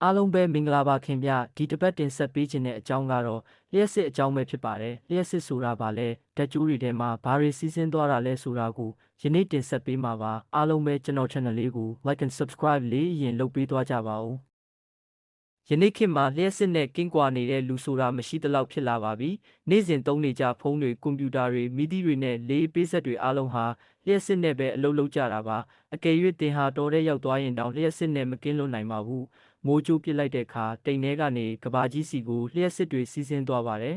အားလုံးပဲမင်္ဂလာပါခင်ဗျဒီတစ်ပတ်တင်ဆက်ပေးခြင်းတဲ့အကြောင်းကတော့လျှက်စစ်အကြောင်းပဲဖြစ်ပါတယ်လျှက်စစ်ဆိုတာဗာလဲဓာတ်ကြိုးတွေထဲမှာဘာတွေစီးဆင်းသွားတာလဲဆိုတာကိုယနေ့တင်ဆက်ပေးမှာပါအားလုံးပဲကျွန်တော် channel လေးကို like and subscribe လေးရင်လုပ်ပေးသွားကြပါဦးယနေ့ခေတ်မှာလျှက်စစ်နဲ့ကင်းကွာနေတဲ့လူဆိုတာမရှိသလောက်ဖြစ်လာပါပြီနေ့စဉ်သုံးနေကြဖုန်းတွေကွန်ပျူတာတွေမီဒီတွေနဲ့လေးပေးဆက်တွေအားလုံးဟာလျှက်စစ်နဲ့ပဲအလုပ်လုပ်ကြတာပါအကယ်၍တင်ဟာတော်တဲ့ရောက်သွားရင်တောင်လျှက်စစ်နဲ့မကင်းလွတ်နိုင်ပါဘူးမိုးကြိုးပစ်လိုက်တဲ့အခါတိမ်ထဲကနေကဘာကြီးစီကိုလျှက်စစ်တွေစီးဆင်းသွားပါတယ်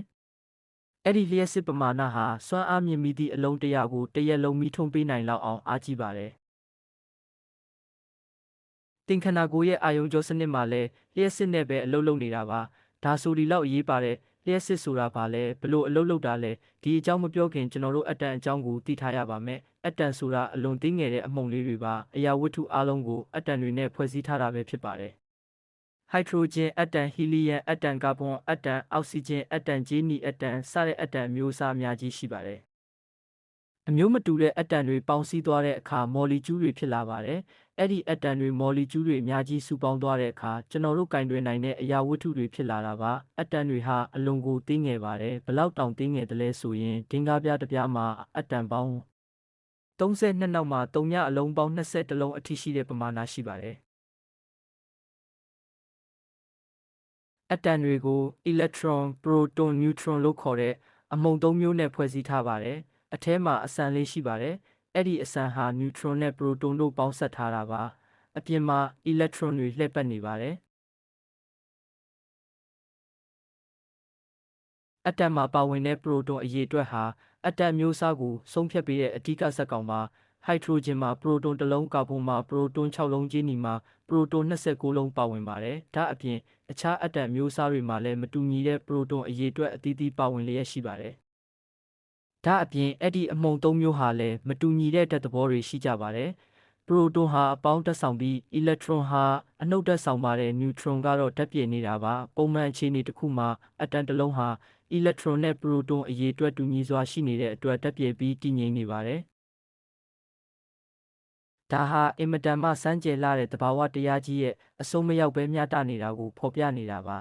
အဲ့ဒီလျှက်စစ်ပမာဏဟာစွမ်းအားမြင့်မီသည့်အလုံးတရာကိုတရက်လုံးမီးထွန်းပေးနိုင်လောက်အောင်အားကြီးပါတယ်တင်ခန္ဓာကိုယ်ရဲ့အာယုံကြောစနစ်မှာလည်းလျှက်စစ်နဲ့ပဲအလုပ်လုပ်နေတာပါဒါဆိုဒီလောက်အရေးပါတဲ့လျှက်စစ်ဆိုတာဘာလဲဘလို့အလုပ်လုပ်တာလဲဒီအကြောင်းမပြောခင်ကျွန်တော်တို့အတန်အကြောင်းကိုသိထားရပါမယ်အတန်ဆိုတာအလွန်သိငယ်တဲ့အမှုန်လေးတွေပါအရာဝတ္ထုအလုံးကိုအတန်တွေနဲ့ဖွဲ့စည်းထားတာပဲဖြစ်ပါတယ်ဟိုက်ဒရိုဂျင်အတန်ဟီလီယမ်အတန်ကာဗွန်အတန်အောက်ဆီဂျင်အတန်ဂျီနီအတန်စတဲ့အတန်မျိုးအစားအများကြီးရှိပါတယ်အမျိုးမတူတဲ့အတန်တွေပေါင်းစည်းသွားတဲ့အခါမော်လီကျူးတွေဖြစ်လာပါတယ်။အဲ့ဒီအတန်တွေမော်လီကျူးတွေအများကြီးစုပေါင်းသွားတဲ့အခါကျွန်တော်တို့ကင်တွင်နိုင်တဲ့အရာဝတ္ထုတွေဖြစ်လာတာပါ။အတန်တွေဟာအလွန်ကိုသေးငယ်ပါတယ်။ဘလောက်တောင်သေးငယ်တယ်လဲဆိုရင်ဒင်္ဂါးပြားတစ်ပြားမှာအတန်ပေါင်း32နောက်မှာ3ညအလုံးပေါင်း20လုံးအထိရှိတဲ့ပမာဏရှိပါတယ်။အတန်တွေကို electron, proton, neutron လို့ခေါ်တဲ့အမှုန်3မျိုးနဲ့ဖွဲ့စည်းထားပါတယ်။အထဲမှာအဆန်လေးရှိပါတယ်။အဲ့ဒီအဆန်ဟာ neutron နဲ့ proton တို့ပေါင်းစပ်ထားတာပါ။အပြင်မှာ electron တွေလှည့်ပတ်နေပါတယ်။အတန်မှာပါဝင်တဲ့ proton အရေအတွက်ဟာအတန်မျိုးအစားကိုဆုံးဖြတ်ပေးတဲ့အဓိကဇာတ်ကောင်ပါ။ဟိုက်ဒရိုဂျင်မှာ proton 1လုံးကာဗွန်မှာ proton 6လုံးဂျီနီမှာ proton 29လုံးပါဝင်ပါတယ်။ဒါအပြင်အခြားအတန်မျိုးအစားတွေမှာလည်းမတူညီတဲ့ proton အရေအတွက်အသီးသီးပါဝင်လျက်ရှိပါတယ်။ဒါအပြင်အဲ့ဒီအမှုန်3မျိုးဟာလည်းမတူညီတဲ့ဓာတ်သဘောတွေရှိကြပါတယ်။ proton ဟာအပေါင်းဓာတ်ဆောင်ပြီး electron ဟာအနှုတ်ဓာတ်ဆောင်ပါတယ် neutron ကတော့ဓာတ်ပြေနေတာပါ။ပုံမှန်အခြေအနေတစ်ခုမှာအတန်တစ်လုံးဟာ electron နဲ့ proton အရေအတွက်တူညီစွာရှိနေတဲ့အတွက်ဓာတ်ပြေပြီးတည်ငြိမ်နေပါတယ်။ဒါဟာအင်မတန်မှစမ်းကြယ်လာတဲ့သဘာဝတရားကြီးရဲ့အဆုံးမရောက်ပဲမျှတနေတာကိုဖော်ပြနေတာပါ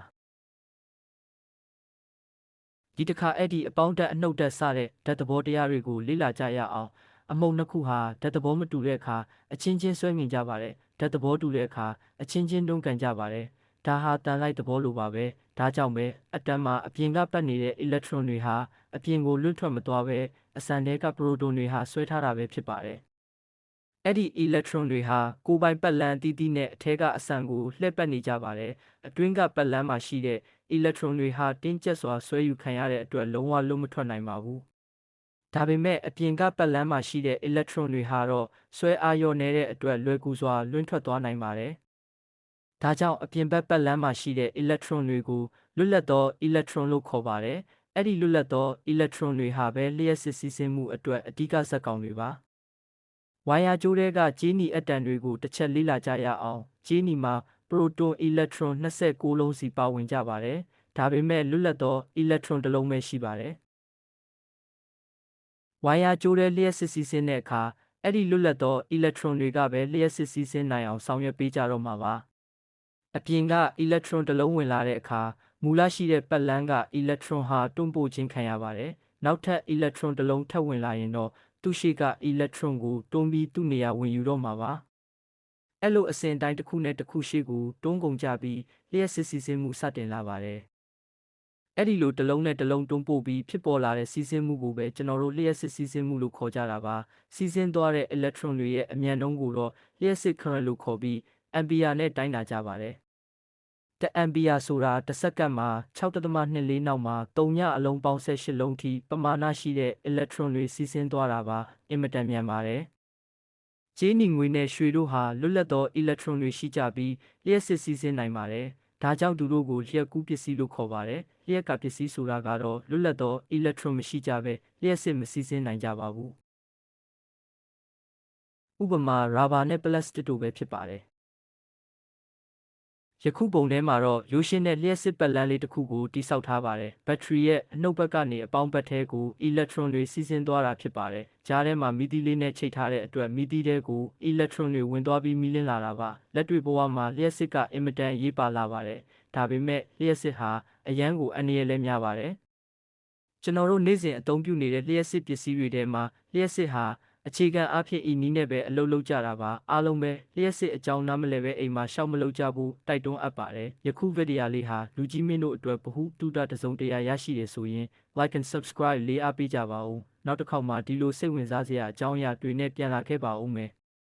ဒီတစ်ခါအဲ့ဒီအပေါင်းဓာတ်အနှုတ်ဓာတ်စတဲ့ဓာတ်သဘောတရားတွေကိုလေ့လာကြရအောင်အမုံနှစ်ခုဟာဓာတ်သဘောမတူတဲ့အခါအချင်းချင်းဆွဲငင်ကြပါတယ်ဓာတ်သဘောတူတဲ့အခါအချင်းချင်းတွန်းကန်ကြပါတယ်ဒါဟာတန်လိုက်သဘောလိုပါပဲဒါကြောင့်ပဲအတန်မှာအပြင်ကပတ်နေတဲ့ electron တွေဟာအပြင်ကိုလွင့်ထွက်မသွားပဲအစံထဲက proton တွေဟာဆွဲထားတာပဲဖြစ်ပါတယ်အဲ့ဒီ electron တွေဟာကိုယ်ပိုင်ပတ်လန်းအသီးသီးနဲ့အထက်ကအဆန်ကိုလှည့်ပတ်နေကြပါတယ်အတွင်းကပတ်လန်းမှာရှိတဲ့ electron တွေဟာတင်းကျပ်စွာဆွဲယူခံရတဲ့အတွက်လုံးဝလွတ်မထွက်နိုင်ပါဘူးဒါပေမဲ့အပြင်ကပတ်လန်းမှာရှိတဲ့ electron တွေဟာတော့ဆွဲအားလျော့နေတဲ့အတွက်လွယ်ကူစွာလွင့်ထွက်သွားနိုင်ပါတယ်ဒါကြောင့်အပြင်ဘက်ပတ်လန်းမှာရှိတဲ့ electron တွေကိုလွတ်လပ်သော electron လို့ခေါ်ပါတယ်အဲ့ဒီလွတ်လပ်သော electron တွေဟာပဲလျှက်စစ်စီးဆင်းမှုအတွက်အဓိကဇာတ်ကောင်တွေပါဝိုင်ယာကြိုးထဲကဂျီနီအတန်တွေကိုတစ်ချက်လေ့လာကြရအောင်ဂျီနီမှာ proton electron 29လုံးစီပါဝင်ကြပါတယ်ဒါပေမဲ့လွတ်လပ်သော electron တစ်လုံးပဲရှိပါတယ်ဝိုင်ယာကြိုးထဲလျှက်စစ်စီးဆင်းတဲ့အခါအဲ့ဒီလွတ်လပ်သော electron တွေကပဲလျှက်စစ်စီးဆင်းနိုင်အောင်ဆောင်ရွက်ပေးကြတော့မှာပါအပြင်က electron တစ်လုံးဝင်လာတဲ့အခါမူလရှိတဲ့ပတ်လန်းက electron ဟာတွန်းပို့ခြင်းခံရပါတယ်နောက်ထပ် electron တစ်လုံးထပ်ဝင်လာရင်တော့သူရှိက electron ကိုတွန်းပြီးသူ့နေရာဝင်ယူတော့မှာပါအဲ့လိုအစဉ်အတိုင်းတစ်ခုနဲ့တစ်ခုရှိကိုတွန်းကုန်ကြပြီးလျှက်စစ်စီးဆင်းမှုစတင်လာပါတယ်အဲ့ဒီလိုတစ်လုံးနဲ့တစ်လုံးတွန်းပို့ပြီးဖြစ်ပေါ်လာတဲ့စီးဆင်းမှုကိုပဲကျွန်တော်တို့လျှက်စစ်စီးဆင်းမှုလို့ခေါ်ကြတာပါစီးဆင်းသွားတဲ့ electron တွေရဲ့အမြန်နှုန်းကိုတော့လျှက်စစ် current လို့ခေါ်ပြီး ampere နဲ့တိုင်းတာကြပါတယ်1 ampere ဆိုတာတစ်စက္ကန့်မှာ6.24နောက်မှာ3ညအလုံးပေါင်း18လုံးထိပမာဏရှိတဲ့ electron တွေစီးဆင်းသွားတာပါအင်မတန်မြန်ပါတယ်ကြေးနီငွေနဲ့ရွှေတို့ဟာလွတ်လပ်သော electron တွေရှိကြပြီးလျှက်စစ်စီးဆင်းနိုင်ပါတယ်ဒါကြောင့်သူတို့ကိုလျှက်ကူးပစ္စည်းလို့ခေါ်ပါတယ်လျှက်ကပစ္စည်းဆိုတာကတော့လွတ်လပ်သော electron မရှိကြပဲလျှက်စစ်မစီးဆင်းနိုင်ကြပါဘူးဥပမာရာဘာနဲ့ပလတ်စတစ်တို့ပဲဖြစ်ပါတယ် ယခုပုံထဲမှာတော့ရိုးရှင်းတဲ့လျှက်စစ်ပတ်လမ်းလေးတစ်ခုကိုတိစောက်ထားပါတယ်။ဘက်ထရီရဲ့အနှုတ်ဘက်ကနေအပေါင်းဘက်ထဲကိုအီလက်ထရွန်တွေစီးဆင်းသွားတာဖြစ်ပါတယ်။ကြားထဲမှာမီသီလေးနဲ့ချိတ်ထားတဲ့အတွက်မီသီထဲကိုအီလက်ထရွန်တွေဝင်သွားပြီးမီးလင်းလာတာပါ။လက်တွေ့ဘဝမှာလျှက်စစ်ကအင်မတန်အရေးပါလာပါတယ်။ဒါပေမဲ့လျှက်စစ်ဟာအရန်ကိုအန္တရာယ်လည်းများပါတယ်။ကျွန်တော်တို့နေ့စဉ်အသုံးပြုနေတဲ့လျှက်စစ်ပစ္စည်းတွေထဲမှာလျှက်စစ်ဟာအခြေခံအားဖြင့်ဤနည်းနဲ့ပဲအလုပ်လုပ်ကြတာပါအားလုံးပဲလျှက်စစ်အကြောင်းနားမလဲပဲအိမ်မှာရှောက်မလုပ်ကြဘူးတိုက်တွန်းအပ်ပါတယ်ယခုဗီဒီယိုလေးဟာလူကြီးမင်းတို့အတွက်ဗဟုသုတတစုံတရာရရှိတယ်ဆိုရင် like and subscribe လေးအားပေးကြပါဦးနောက်တစ်ခေါက်မှာဒီလိုစိတ်ဝင်စားစရာအကြောင်းအရာတွေနဲ့ပြန်လာခဲ့ပါဦးမယ်